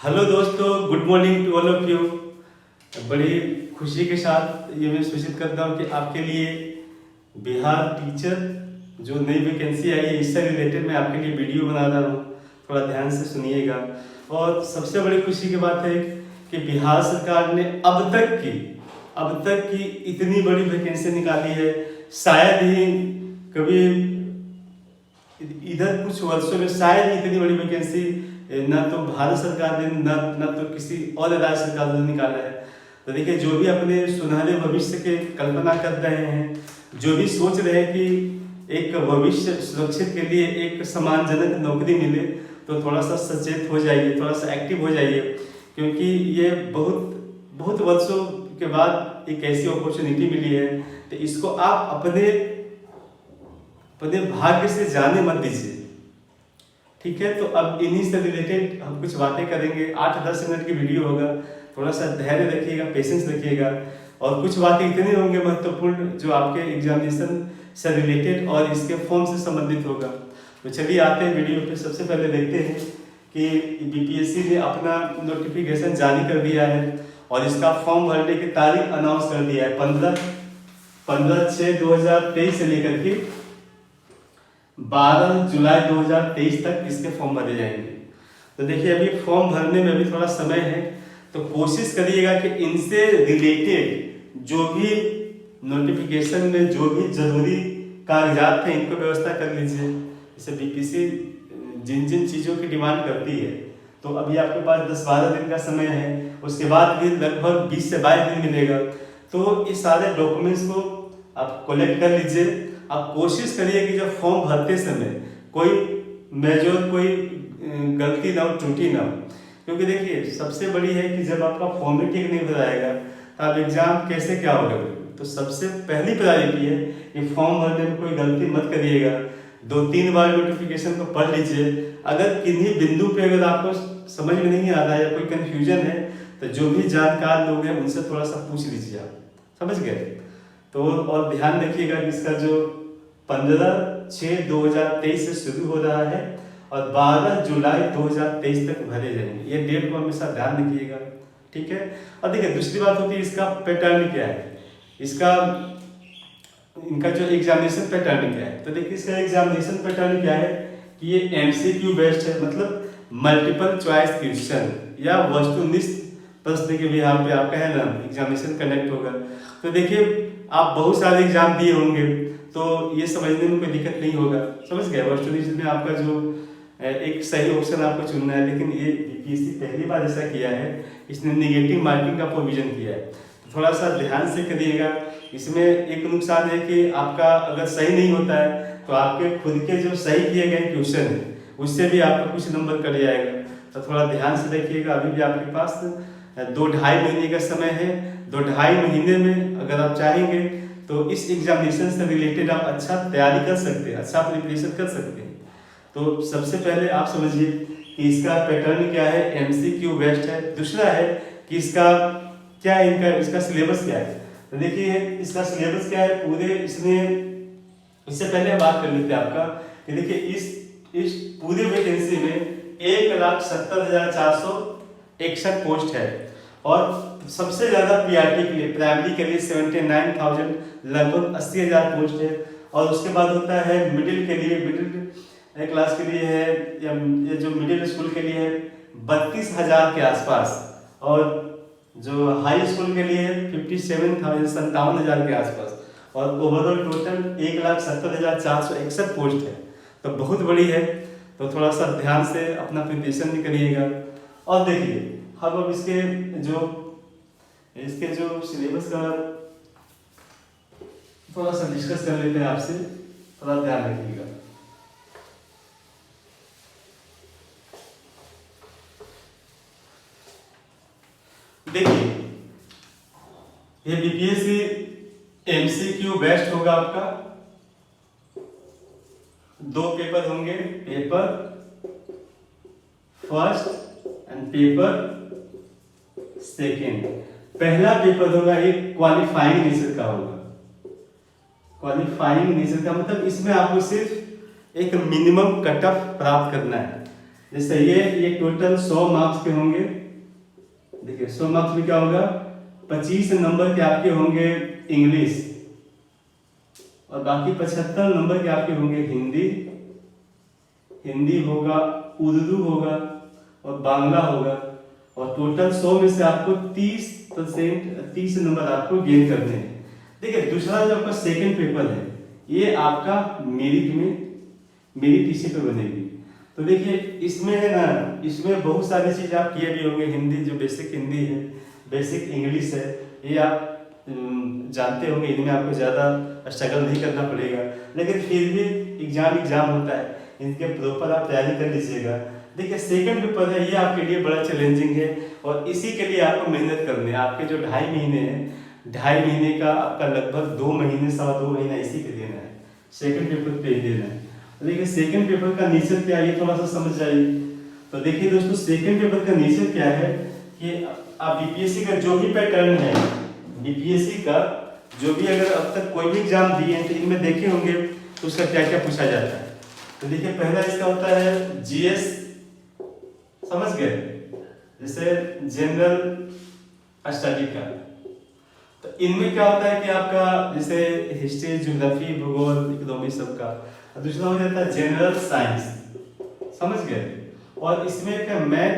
Hello दोस्तों, good morning to all of you. बड़ी खुशी के साथ ये मैं सूचित करता हूँ कि आपके लिए बिहार टीचर जो नई वैकेंसी आई है इससे रिलेटेड मैं आपके लिए वीडियो बना रहा हूँ। थोड़ा ध्यान से सुनिएगा। और सबसे बड़ी खुशी की बात है कि बिहार सरकार ने अब तक की इतनी बड़ी वैकेंसी निकाली है। शायद ही कभी इधर कुछ वर्षों में शायद ही इतनी बड़ी वैकेंसी ना तो भारत सरकार ने ना तो किसी और राज्य सरकार ने निकाला है। तो देखिए, जो भी अपने सुनहरे भविष्य के कल्पना कर रहे हैं, जो भी सोच रहे हैं कि एक भविष्य सुरक्षित के लिए एक सम्मानजनक नौकरी मिले, तो थोड़ा सा सचेत हो जाइए, थोड़ा सा एक्टिव हो जाइए, क्योंकि ये बहुत वर्षों के बाद एक ऐसी अपॉर्चुनिटी मिली है। तो इसको आप अपने भाग्य से जाने मत दीजिए, ठीक है। तो अब इन्हीं से रिलेटेड हम कुछ बातें करेंगे। 8-10 मिनट की वीडियो होगा। थोड़ा सा धैर्य रखिएगा, पेशेंस रखिएगा, और कुछ बातें इतने होंगे महत्वपूर्ण जो आपके एग्जामिनेशन से रिलेटेड और इसके फॉर्म से संबंधित होगा। तो चलिए आते हैं वीडियो पे। सबसे पहले देखते हैं कि बीपीएससी ने अपना नोटिफिकेशन जारी कर दिया है और इसका फॉर्म भरने की तारीख अनाउंस कर दिया है। 15/6/2023 से लेकर के 12 जुलाई 2023 तक इसके फॉर्म भरे जाएंगे। तो देखिए, अभी फॉर्म भरने में अभी थोड़ा समय है, तो कोशिश करिएगा कि इनसे रिलेटेड जो भी नोटिफिकेशन में जो भी जरूरी कागजात थे इनको व्यवस्था कर लीजिए। जैसे बीपीएससी जिन जिन चीज़ों की डिमांड करती है, तो अभी आपके पास 10-12 दिन का समय है। उसके बाद भी लगभग 20 से 22 दिन मिलेगा। तो इस सारे डॉक्यूमेंट्स को आप कलेक्ट कर लीजिए। आप कोशिश करिए कि जब फॉर्म भरते समय कोई मेजर कोई गलती ना हो, त्रुटि ना हो, क्योंकि देखिए सबसे बड़ी है कि जब आपका फॉर्म ही ठीक नहीं भराएगा तो आप एग्जाम कैसे क्या होगा। तो सबसे पहली प्रायोरिटी है कि फॉर्म भरने में कोई गलती मत करिएगा। 2-3 बार नोटिफिकेशन को पढ़ लीजिए। अगर किन्हीं बिंदु पे अगर आपको समझ में नहीं आ रहा है या कोई कंफ्यूजन है, तो जो भी जानकार लोग हैं उनसे थोड़ा सा पूछ लीजिए। आप समझ गए। तो और ध्यान रखिएगा कि इसका जो 15/6/2023 से शुरू हो रहा है और 12 जुलाई 2023 तक भरे जाएंगे। ये डेट को हमेशा ध्यान रखिएगा, ठीक है। और देखिए, दूसरी बात होती है इसका पैटर्न क्या है, इनका जो एग्जामिनेशन पैटर्न क्या है। तो देखिए, इसका एग्जामिनेशन पैटर्न क्या है कि ये एमसीक्यू बेस्ड है, मतलब मल्टीपल चॉइस क्वेश्चन या वस्तुनिष्ठ प्रश्न के भी यहाँ पे आपका है ना एग्जामिनेशन कंडक्ट होगा। तो देखिए, आप बहुत सारे एग्जाम दिए होंगे, तो ये समझने में कोई दिक्कत नहीं होगा। समझ गए। वस्तुनिष्ठ में आपका जो एक सही ऑप्शन आपको चुनना है, लेकिन ये बीपीएससी पहली बार ऐसा किया है, इसने नेगेटिव मार्किंग का प्रोविजन किया है। तो थोड़ा सा ध्यान से करिएगा। इसमें एक नुकसान है कि आपका अगर सही नहीं होता है तो आपके खुद के जो सही किए गए क्वेश्चन है उससे भी आपका कुछ नंबर कट जाएगा। तो थोड़ा ध्यान से देखिएगा। अभी भी आपके पास 2-2.5 महीने का समय है। 2-2.5 महीने में अगर आप चाहेंगे तो इस एग्जामिनेशन से रिलेटेड आप अच्छा तैयारी कर सकते हैं, अच्छा प्रिपरेशन कर सकते हैं। तो सबसे पहले आप समझिए कि इसका पैटर्न क्या है, एमसीक्यू बेस्ड है। दूसरा है कि इसका क्या है, इसका सिलेबस क्या है। तो देखिए, इसका सिलेबस क्या है पूरे इससे पहले बात कर लेते हैं आपका कि देखिए इस पूरे वैकेंसी में 1,70,461 पोस्ट है और सबसे ज्यादा पीआरटी के लिए, प्राइमरी के लिए 79,000 लगभग 80,000 पोस्ट है। और उसके बाद होता है मिडिल के लिए, मिडिल क्लास के लिए है या ये जो मिडिल स्कूल के लिए है 32,000 के आसपास, और जो हाई स्कूल के लिए 57,000 57,000 के आसपास, और ओवरऑल टोटल 1,70,461 पोस्ट है। तो बहुत बड़ी है। तो थोड़ा सा ध्यान से अपना प्रिपरेशन भी करिएगा। और देखिए, हम अब इसके जो सिलेबस का थोड़ा सा डिस्कस कर लेते हैं आपसे। थोड़ा ध्यान रखिएगा। देखिए, ये बीपीएससी एमसीक्यू बेस्ड होगा। आपका 2 पेपर होंगे, paper first and paper second. पहला पेपर होगा एक क्वालिफाइंग नेचर का होगा। क्वालिफाइंग नेचर का मतलब इसमें आपको सिर्फ एक मिनिमम कट ऑफ प्राप्त करना है। जैसे ये टोटल 100 मार्क्स के होंगे। देखिए 100 मार्क्स में क्या होगा, 25 नंबर के आपके होंगे इंग्लिश, और बाकी 75 नंबर के आपके होंगे हिंदी होगा, उर्दू होगा और बांग्ला होगा। और टोटल 100 में से आपको 30 नंबर आपको गेन करने हैं। देखिए दूसरा जो आपका सेकंड पेपर है, ये आपका मेरिट इसी पे बनेगी। तो देखिए इसमें है ना, इसमें बहुत सारी चीज़ आप किए भी होंगे। हिंदी जो बेसिक हिंदी है, बेसिक इंग्लिश है, ये आप जानते होंगे, इनमें आपको ज़्यादा स्ट्रगल नहीं करना पड़ेगा। लेकिन फिर भी एग्जाम होता है, इनके प्रॉपर आप तैयारी कर लीजिएगा। देखिए सेकंड पेपर है, ये आपके लिए बड़ा चैलेंजिंग है और इसी के लिए आपको मेहनत करनी है। आपके जो 2.5 महीने हैं, 2.5 महीने का आपका लगभग 2 महीने 2.25 महीना इसी पे देना है, सेकंड पेपर पे ही देना है। देखिए सेकंड पेपर का नेचर क्या है, ये थोड़ा सा समझ जाइए। तो देखिए दोस्तों, सेकंड पेपर का नेचर क्या है कि आप बीपीएससी का जो भी पैटर्न है, बीपीएससी का जो भी अगर अब तक कोई भी एग्जाम दिए हैं तो इनमें देखे होंगे तो उसका क्या क्या पूछा जाता है। तो देखिए पहला इसका होता है जीएस, समझ गए, जैसे जनरल स्टडी का। तो इनमें क्या होता है कि आपका जैसे हिस्ट्री, ज्योग्राफी, भूगोल, इकोनॉमी सबका। दूसरा हो जाता है जनरल साइंस, समझ गए। और इसमें क्या मैथ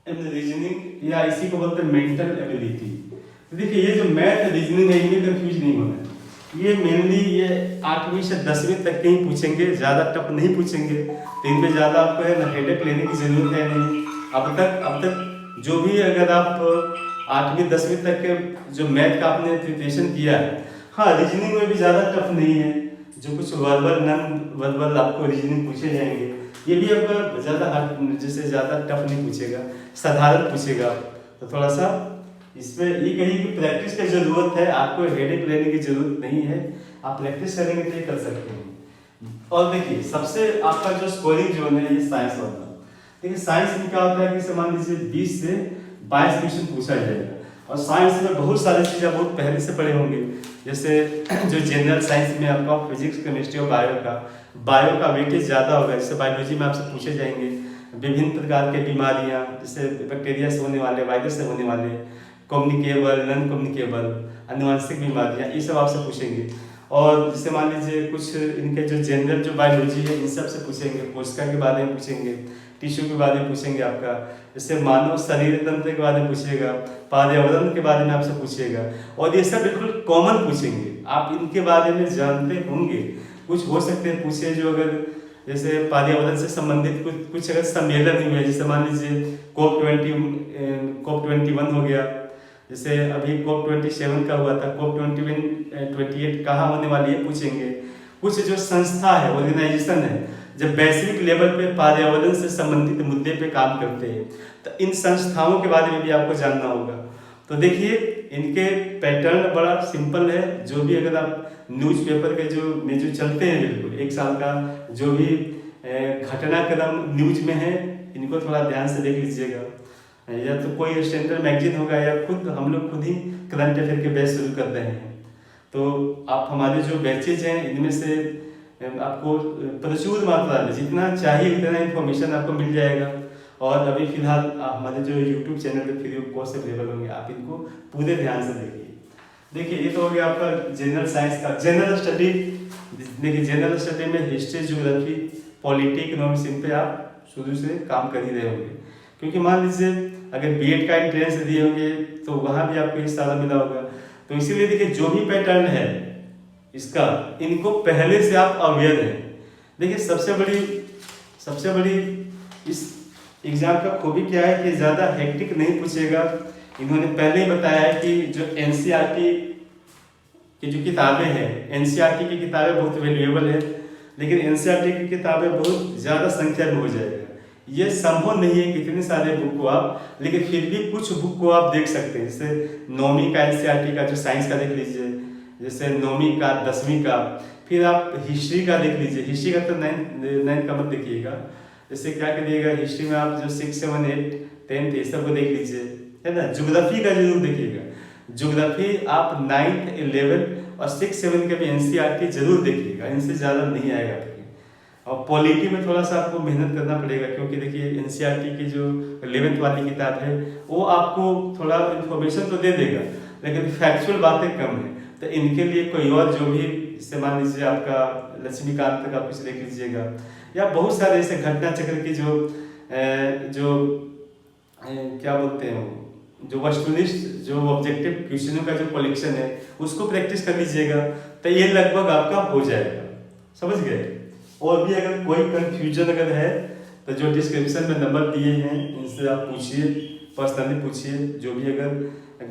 एंड रीजनिंग, या इसी को बोलते हैं मेंटल एबिलिटी। तो देखिए ये जो मैथ रीजनिंग है, इनमें कंफ्यूज नहीं होना है। ये मेनली ये 8वीं से 10वीं तक के ही पूछेंगे, ज़्यादा टफ नहीं पूछेंगे। तो इनमें ज़्यादा आपको है ना हेडेक लेने की जरूरत है नहीं। अब तक जो भी अगर आप 8वीं 10वीं तक के जो मैथ का आपने प्रिपरेशन किया है, हाँ रीजनिंग में भी ज़्यादा टफ नहीं है। जो कुछ वर्बल नॉन वर्बल आपको रीजनिंग पूछे जाएंगे, ये भी आपका ज़्यादा टफ नहीं पूछेगा, साधारण पूछेगा। तो थोड़ा सा इसमें ये कहीं की प्रैक्टिस की जरूरत है, आपको हेडेक लेने की जरूरत नहीं है। आप प्रैक्टिस करेंगे तो ये कर सकते हैं। और देखिए सबसे आपका जो स्कोरिंग जोन है ये साइंस वाला। देखिए साइंस में क्या होता है कि मान लीजिए 20 से 22 क्वेश्चन पूछा जाएगा। और साइंस में बहुत सारी चीज़ें आप बहुत पहले से पढ़े होंगे, जैसे जो जनरल साइंस में आपका फिजिक्स, केमिस्ट्री और बायो का वेटेज ज़्यादा होगा। जैसे बायोलॉजी में आपसे पूछे जाएंगे विभिन्न प्रकार के बीमारियाँ, जैसे बैक्टीरिया से होने वाले, वायरस से होने वाले, कम्युनिकेबल, नॉन कम्युनिकेबल, आनुवंशिक बीमारियाँ, ये सब आपसे पूछेंगे। और जैसे मान लीजिए कुछ इनके जो जनरल जो बायोलॉजी है इन सब से पूछेंगे, कोशिका के बारे में पूछेंगे, टिश्यू के बारे में पूछेंगे आपका, जैसे मानव शरीर तंत्र के बारे में पूछेगा, पर्यावरण के बारे में आपसे पूछेगा। और ये सब बिल्कुल कॉमन पूछेंगे, आप इनके बारे में जानते होंगे। कुछ हो सकते हैं पूछे जो अगर जैसे पर्यावरण से संबंधित कुछ अगर सम्मेलन हुए, जैसे मान लीजिए COP21 हो गया, जैसे अभी COP27 का हुआ था, COP28 कहाँ होने वाली है पूछेंगे। कुछ जो संस्था है, ऑर्गेनाइजेशन है, जब वैश्विक लेवल पे पर्यावरण से संबंधित मुद्दे पे काम करते हैं, तो इन संस्थाओं के बारे में भी आपको जानना होगा। तो देखिए इनके पैटर्न बड़ा सिंपल है। जो भी अगर आप न्यूज़पेपर के जो चलते हैं, बिल्कुल 1 साल का जो भी घटनाक्रम न्यूज में है, इनको थोड़ा ध्यान से देख लीजिएगा। या तो कोई स्टैंडर्ड मैगजीन होगा या हम लोग खुद ही करंट अफेयर के बैच शुरू कर रहे हैं। तो आप हमारे जो बैचेज हैं इनमें से आपको प्रचुर मात्रा में जितना चाहिए उतना इन्फॉर्मेशन आपको मिल जाएगा। और अभी फिलहाल हमारे जो यूट्यूब चैनल पे फ्री ऑफ कॉस्ट अवेलेबल होंगे, आप इनको पूरे ध्यान से देखिए। देखिए ये तो हो गया आपका जनरल साइंस का। जनरल स्टडी, देखिए जनरल स्टडी में हिस्ट्री, ज्योग्राफी, पॉलिटी, इकोनॉमिक्स, इन पे आप शुरू से काम कर ही रहे होंगे। क्योंकि मान लीजिए अगर बीएड का एंट्रेंस दिए होंगे तो वहाँ भी आपको इस साल मिला होगा। तो इसीलिए देखिए जो भी पैटर्न है इसका, इनको पहले से आप अवेयर हैं। देखिए सबसे बड़ी इस एग्जाम का खूबी क्या है कि ज़्यादा हेक्टिक नहीं पूछेगा। इन्होंने पहले ही बताया है कि जो एनसीईआरटी की जो किताबें हैं, एनसीईआरटी की किताबें बहुत वैल्यूएबल है, लेकिन एनसीईआरटी की किताबें बहुत ज़्यादा संख्या में हो जाएगा। ये संभव नहीं है कि इतने सारे बुक को आप, लेकिन फिर भी कुछ बुक को आप देख सकते हैं। जैसे 9वीं का एनसीईआरटी का जो साइंस का देख लीजिए, जैसे 9वीं का, 10वीं का, फिर आप हिस्ट्री का देख लीजिए। हिस्ट्री का तो 9th का मत देखिएगा, जैसे क्या करिएगा, हिस्ट्री में आप जो 6, 7, 8, 10 ये सब को देख लीजिए, है ना। ज्योग्राफी का जरूर देखिएगा, ज्योग्राफी आप 9th, 11 और 6, 7 के भी एनसीईआरटी जरूर देखिएगा, इनसे ज़्यादा नहीं आएगा आपके। और पॉलिटी में थोड़ा सा आपको मेहनत करना पड़ेगा, क्योंकि देखिए एनसीईआरटी की जो 11th वाली किताब है वो आपको थोड़ा इन्फॉर्मेशन तो दे देगा, लेकिन फैक्चुअल बातें कम है। तो इनके लिए कोई और जो भी, जैसे मान लीजिए आपका लक्ष्मीकांत का कुछ देख लीजिएगा, या बहुत सारे ऐसे घटना चक्र की जो क्या बोलते हैं, जो वस्तुनिष्ठ जो ऑब्जेक्टिव क्वेश्चनों का जो कलेक्शन है उसको प्रैक्टिस कर लीजिएगा, तो ये लगभग आपका हो जाएगा। समझ गए। और भी अगर कोई कंफ्यूजन अगर है तो जो डिस्क्रिप्शन में नंबर दिए हैं इनसे आप पूछिए, पर्सनली पूछिए। जो भी अगर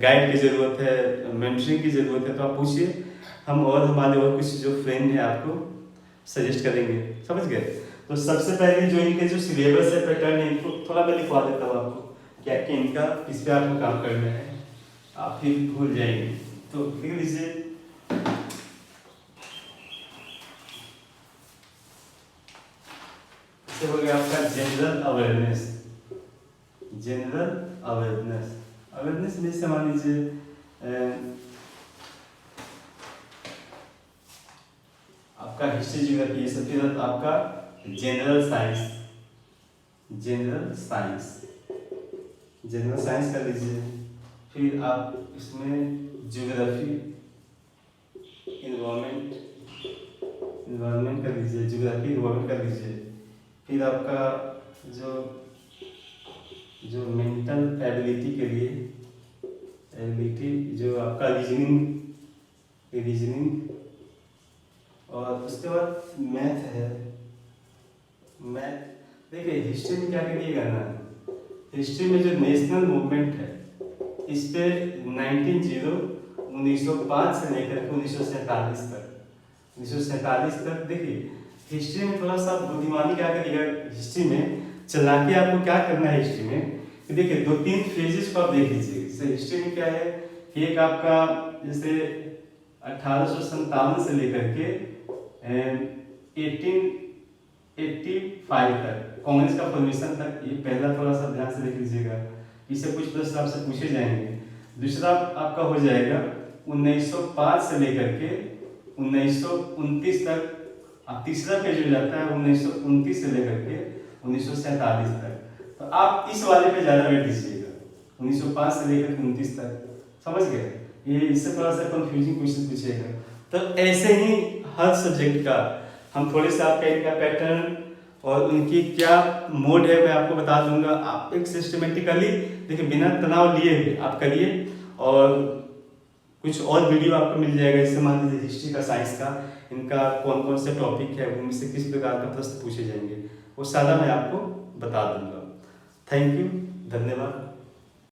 गाइड की ज़रूरत है, मेंटरिंग की ज़रूरत है तो आप पूछिए, हम और हमारे और कुछ जो फ्रेंड हैं आपको सजेस्ट करेंगे। समझ गए। तो सबसे पहले जो इनके जो सिलेबस है, पैटर्न है, इनको थोड़ा मैं लिखवा देता हूँ आपको, क्या कि इनका किस पे आपको काम करना है, आप फिर भूल जाएंगे। तो लिख लीजिए, हो गया आपका general awareness. General awareness, awareness में से मान लीजिए आपका हिस्ट्री ज्योग्राफी, ये सब फिर आपका general science, general science, general science कर लीजिए। फिर आप इसमें ज्योग्राफी, इन्वायरमेंट, इन्वायरमेंट कर लीजिए, ज्योग्राफी इन्वायरमेंट कर लीजिए। फिर आपका जो मेंटल एबिलिटी के लिए, एबिलिटी जो आपका रीजनिंग, और उसके बाद मैथ है। मैथ देखिए, हिस्ट्री में क्या करिएगा ना, हिस्ट्री में जो नेशनल मूवमेंट है इस पे 1905 से लेकर 1947 तक देखिए हिस्ट्री में थोड़ा सा बुद्धिमानी क्या करिएगा, हिस्ट्री में चालाकी आपको क्या करना है हिस्ट्री में, कि देखिए 2-3 फेजेस को आप देख लीजिए। जैसे हिस्ट्री में क्या है कि एक आपका जैसे 1857 से लेकर के 1885 तक कांग्रेस का फॉर्मेशन तक, ये पहला थोड़ा सा ध्यान से देख लीजिएगा, इससे कुछ प्रश्न आपसे पूछे जाएंगे। दूसरा आपका हो जाएगा 1905 से लेकर के 1929 तक। अब तीसरा पेज हो जाता है 1929 से लेकर के 1947 तक। तो आप इस वाले पे ज्यादा बैठ दीजिएगा, 1905 से लेकर 29 तक। समझ गए। ये इससे थोड़ा सा कंफ्यूजिंग क्वेश्चन पूछेगा। तो ऐसे ही हर सब्जेक्ट का हम थोड़े से आपका इनका पैटर्न और उनकी क्या मोड है मैं आपको बता दूंगा। आप एक सिस्टमेटिकली देखिए, बिना तनाव लिए आप करिए, और कुछ और वीडियो आपको मिल जाएगा। जैसे मान लीजिए हिस्ट्री का, साइंस का, इनका कौन कौन से टॉपिक है, उनमें से किस प्रकार का प्रश्न पूछे जाएंगे, वो सारा मैं आपको बता दूंगा। थैंक यू, धन्यवाद।